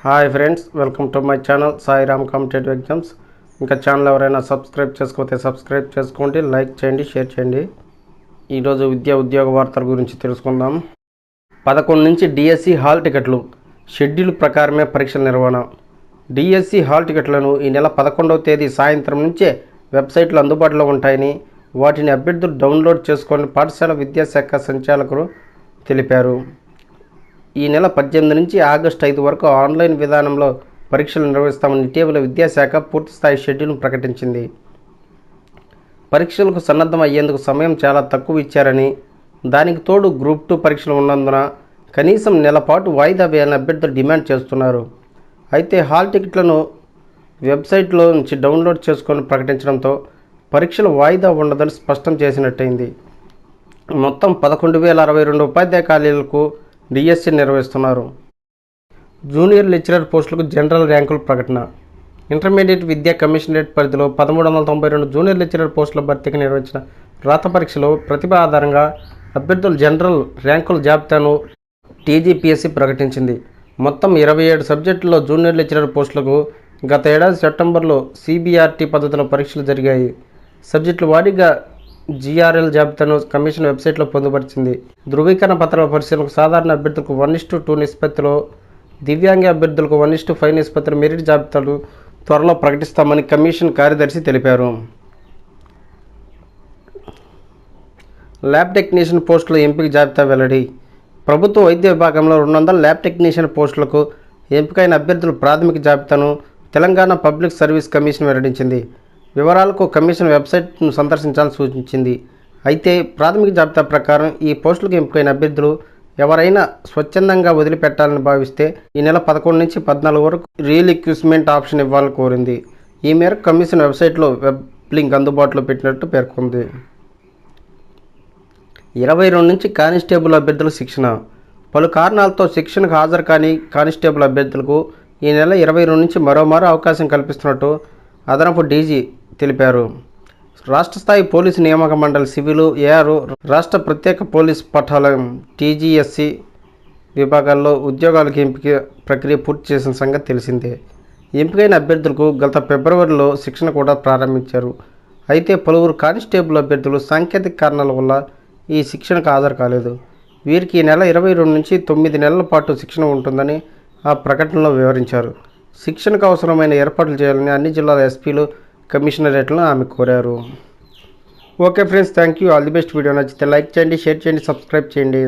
Hi friends, welcome to my channel Sairam competitive exams. ఇంకా channel ఎవరైనా subscribe చేసుకోతే subscribe చేసుకోండి, like చేయండి, షేర్ చేయండి. ఈరోజు ఉద్యోగ వార్తల గురించి తెలుసుకుందాం. 11 నుంచి డిఎస్సి హాల్ టికెట్లు షెడ్యూల్ ప్రకారమే పరీక్షల నిర్వహణ. డిఎస్సి హాల్ టికెట్లను ఈ నెల 11వ తేదీ సాయంత్రం నుంచే వెబ్సైట్లో అందుబాటులో ఉంటాయని, వాటిని అభ్యర్థులు డౌన్లోడ్ చేసుకొని పాఠశాల విద్యాశాఖ సంచాలకులు తెలిపారు. ఈ నెల 18 నుంచి ఆగస్టు 5 వరకు ఆన్లైన్ విధానంలో పరీక్షలు నిర్వహిస్తామని ఇటీవల విద్యాశాఖ పూర్తిస్థాయి షెడ్యూల్ను ప్రకటించింది. పరీక్షలకు సన్నద్ధం అయ్యేందుకు సమయం చాలా తక్కువ ఇచ్చారని, దానికి తోడు గ్రూప్ 2 పరీక్షలు ఉన్నందున కనీసం నెల పాటు వాయిదా వేయాలని అభ్యర్థులు డిమాండ్ చేస్తున్నారు. అయితే హాల్ టికెట్లను వెబ్సైట్లో నుంచి డౌన్లోడ్ చేసుకొని ప్రకటించడంతో పరీక్షలు వాయిదా ఉండదని స్పష్టం చేసినట్టయింది. మొత్తం 11,062 ఉపాధ్యాయ ఖాళీలకు డిఎస్సి నిర్వహిస్తున్నారు. జూనియర్ లెక్చరర్ పోస్టులకు జనరల్ ర్యాంకుల ప్రకటన. ఇంటర్మీడియట్ విద్యా కమిషనరేట్ పరిధిలో 1392 జూనియర్ లెక్చరర్ పోస్టుల భర్తీకి నిర్వహించిన రాత పరీక్షలో ప్రతిభ ఆధారంగా అభ్యర్థుల జనరల్ ర్యాంకుల జాబితాను టీజీపీఎస్సీ ప్రకటించింది. మొత్తం 27 సబ్జెక్టుల్లో జూనియర్ లెక్చరర్ పోస్టులకు గత ఏడాది సెప్టెంబర్లో సిబిఆర్టీ పద్ధతిలో పరీక్షలు జరిగాయి. సబ్జెక్టుల వారీగా జీఆర్ఎల్ జాబితాను కమిషన్ వెబ్సైట్లో పొందుపరిచింది. ధృవీకరణ పత్రాల పరిశీలనకు సాధారణ అభ్యర్థులకు 1:2 నిష్పత్తిలో, దివ్యాంగ అభ్యర్థులకు 1:5 నిష్పత్తిలో మెరిట్ జాబితాలు త్వరలో ప్రకటిస్తామని కమిషన్ కార్యదర్శి తెలిపారు. ల్యాబ్ టెక్నీషియన్ పోస్టుల ఎంపిక జాబితా వెల్లడి. ప్రభుత్వ వైద్య విభాగంలో 200 ల్యాబ్ టెక్నీషియన్ పోస్టులకు ఎంపికైన అభ్యర్థుల ప్రాథమిక జాబితాను తెలంగాణ పబ్లిక్ సర్వీస్ కమిషన్ వెల్లడించింది. వివరాలకు కమిషన్ వెబ్సైట్ను సందర్శించాలని సూచించింది. అయితే ప్రాథమిక జాబితా ప్రకారం ఈ పోస్టులకు ఎంపికైన అభ్యర్థులు ఎవరైనా స్వచ్ఛందంగా వదిలిపెట్టాలని భావిస్తే ఈ నెల 11 నుంచి 14 వరకు రీలిక్విస్మెంట్ ఆప్షన్ ఇవ్వాలని కోరింది. ఈ మేరకు కమిషన్ వెబ్సైట్లో వెబ్ లింక్ అందుబాటులో పెట్టినట్టు పేర్కొంది. 22 నుంచి కానిస్టేబుల్ అభ్యర్థుల శిక్షణ. పలు కారణాలతో శిక్షణకు హాజరు కాని కానిస్టేబుల్ అభ్యర్థులకు ఈ నెల 22 నుంచి మరోమారు అవకాశం కల్పిస్తున్నట్టు అదనపు డీజీ తెలిపారు. రాష్ట్ర స్థాయి పోలీసు నియామక మండలి సివిలు, ఏఆర్, రాష్ట్ర ప్రత్యేక పోలీస్ పటాలం టీజీఎస్సీ విభాగాల్లో ఉద్యోగాలకు ఎంపిక ప్రక్రియ పూర్తి చేసిన సంగతి తెలిసిందే. ఎంపికైన అభ్యర్థులకు గత ఫిబ్రవరిలో శిక్షణ కూడా ప్రారంభించారు. అయితే పలువురు కానిస్టేబుల్ అభ్యర్థులు సాంకేతిక కారణాల వల్ల ఈ శిక్షణకు హాజరు కాలేదు. వీరికి ఈ నెల 22 నుంచి 9 నెలల పాటు శిక్షణ ఉంటుందని ఆ ప్రకటనలో వివరించారు. శిక్షణకు అవసరమైన ఏర్పాట్లు చేయాలని అన్ని జిల్లాల ఎస్పీలు, కమిషనరేట్లను ఆమె కోరారు. Okay friends, thank you. All the best. Video నచ్చితే లైక్ చేయండి, షేర్ చేయండి, సబ్స్క్రైబ్ చేయండి.